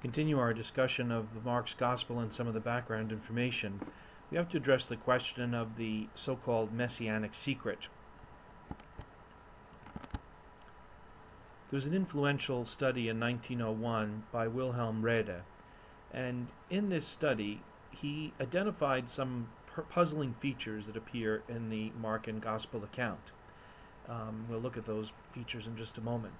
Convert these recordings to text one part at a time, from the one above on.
Continue our discussion of Mark's Gospel and some of the background information, we have to address the question of the so-called messianic secret. There was an influential study in 1901 by Wilhelm Rede, and in this study he identified some puzzling features that appear in the Mark and Gospel account. We'll look at those features in just a moment.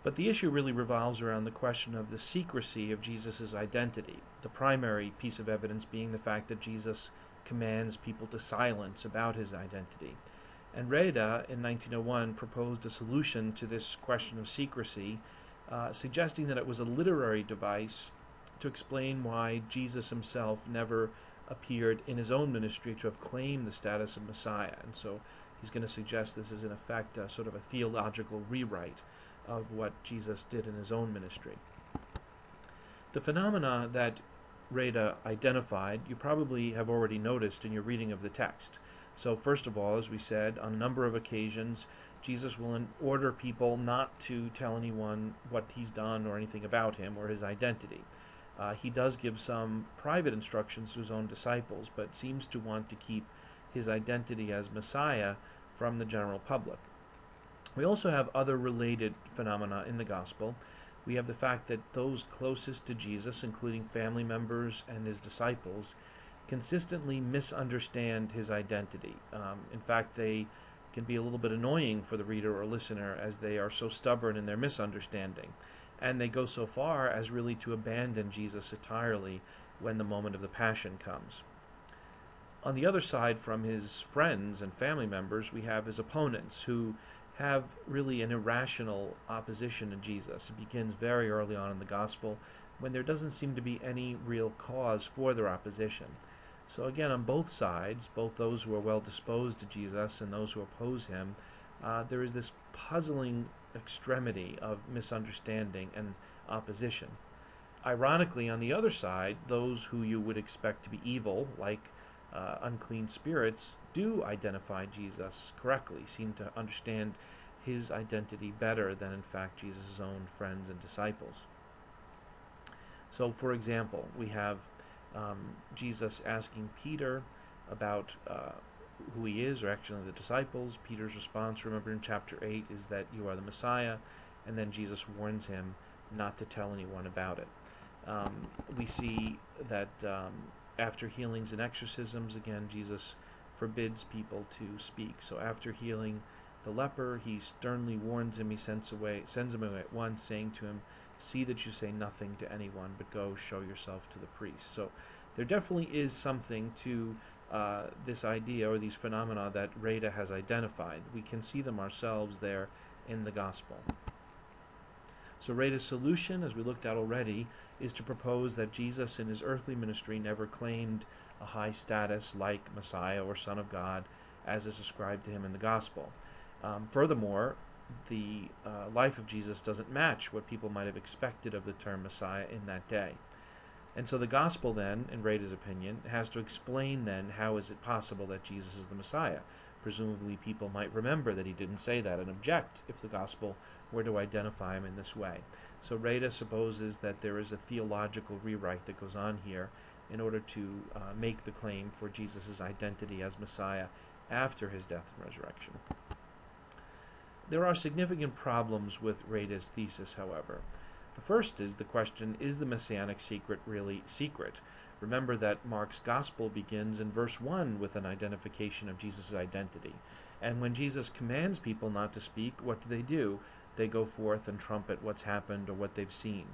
But the issue really revolves around the question of the secrecy of Jesus' identity, the primary piece of evidence being the fact that Jesus commands people to silence about his identity. And Reda, in 1901, proposed a solution to this question of secrecy, suggesting that it was a literary device to explain why Jesus himself never appeared in his own ministry to have claimed the status of Messiah. And so he's going to suggest this is in effect sort of a theological rewrite of what Jesus did in his own ministry. The phenomena that Reda identified, you probably have already noticed in your reading of the text. So first of all, as we said, on a number of occasions, Jesus will order people not to tell anyone what he's done or anything about him or his identity. He does give some private instructions to his own disciples, but seems to want to keep his identity as Messiah from the general public. We also have other related phenomena in the Gospel. We have the fact that those closest to Jesus, including family members and his disciples, consistently misunderstand his identity. In fact, they can be a little bit annoying for the reader or listener as they are so stubborn in their misunderstanding. And they go so far as really to abandon Jesus entirely when the moment of the Passion comes. On the other side, from his friends and family members, we have his opponents who have really an irrational opposition to Jesus. It begins very early on in the Gospel when there doesn't seem to be any real cause for their opposition. So again, on both sides, both those who are well disposed to Jesus and those who oppose him, there is this puzzling extremity of misunderstanding and opposition. Ironically, on the other side, those who you would expect to be evil, like unclean spirits, do identify Jesus correctly, seem to understand his identity better than in fact Jesus' own friends and disciples. So for example, we have Jesus asking Peter about who he is, or actually the disciples. Peter's response, remember in chapter 8, is that you are the Messiah, and then Jesus warns him not to tell anyone about it. We see that after healings and exorcisms, again, Jesus forbids people to speak. So after healing the leper, he sternly warns him. He sends him away at once, saying to him, "See that you say nothing to anyone, but go show yourself to the priest." So there definitely is something to this idea or these phenomena that Reda has identified. We can see them ourselves there in the Gospel. So Reda's solution, as we looked at already, is to propose that Jesus in his earthly ministry never claimed a high status like Messiah or Son of God, as is ascribed to him in the Gospel. Furthermore, the life of Jesus doesn't match what people might have expected of the term Messiah in that day. And so the Gospel then, in Reda's opinion, has to explain then how is it possible that Jesus is the Messiah. Presumably people might remember that he didn't say that and object if the Gospel were to identify him in this way. So Reda supposes that there is a theological rewrite that goes on here in order to make the claim for Jesus' identity as Messiah after his death and resurrection. There are significant problems with Reda's thesis, however. The first is the question, is the messianic secret really secret? Remember that Mark's Gospel begins in verse 1 with an identification of Jesus' identity. And when Jesus commands people not to speak, what do? They go forth and trumpet what's happened or what they've seen.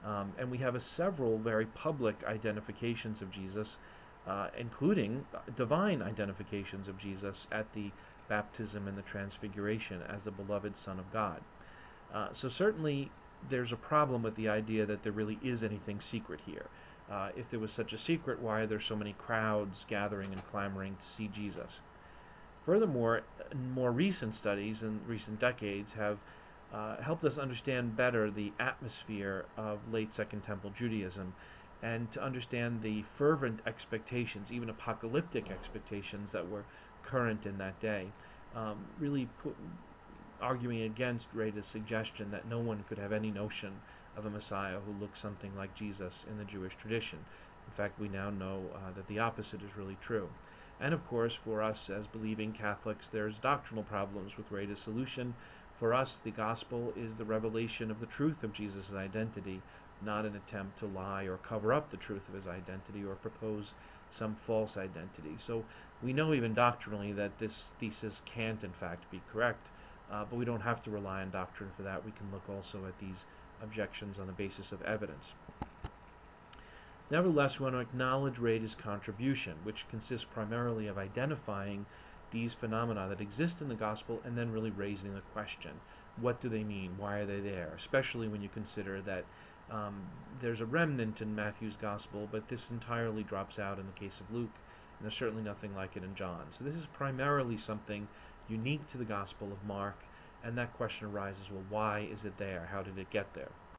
And we have several very public identifications of Jesus, including divine identifications of Jesus at the baptism and the transfiguration as the beloved Son of God. So certainly there's a problem with the idea that there really is anything secret here. If there was such a secret, why are there so many crowds gathering and clamoring to see Jesus? Furthermore, more recent studies in recent decades have helped us understand better the atmosphere of late Second Temple Judaism, and to understand the fervent expectations, even apocalyptic expectations, that were current in that day. Really arguing against Reda's suggestion that no one could have any notion of a Messiah who looked something like Jesus in the Jewish tradition. In fact, we now know that the opposite is really true. And of course, for us as believing Catholics, there's doctrinal problems with Reda's solution. For us, the gospel is the revelation of the truth of Jesus' identity, not an attempt to lie or cover up the truth of his identity or propose some false identity. So we know even doctrinally that this thesis can't in fact be correct, but we don't have to rely on doctrine for that. We can look also at these objections on the basis of evidence. Nevertheless, we want to acknowledge Reda's contribution, which consists primarily of identifying these phenomena that exist in the gospel and then really raising the question, what do they mean? Why are they there? Especially when you consider that there's a remnant in Matthew's gospel, but this entirely drops out in the case of Luke, and there's certainly nothing like it in John. So this is primarily something unique to the gospel of Mark, and that question arises, well, why is it there? How did it get there?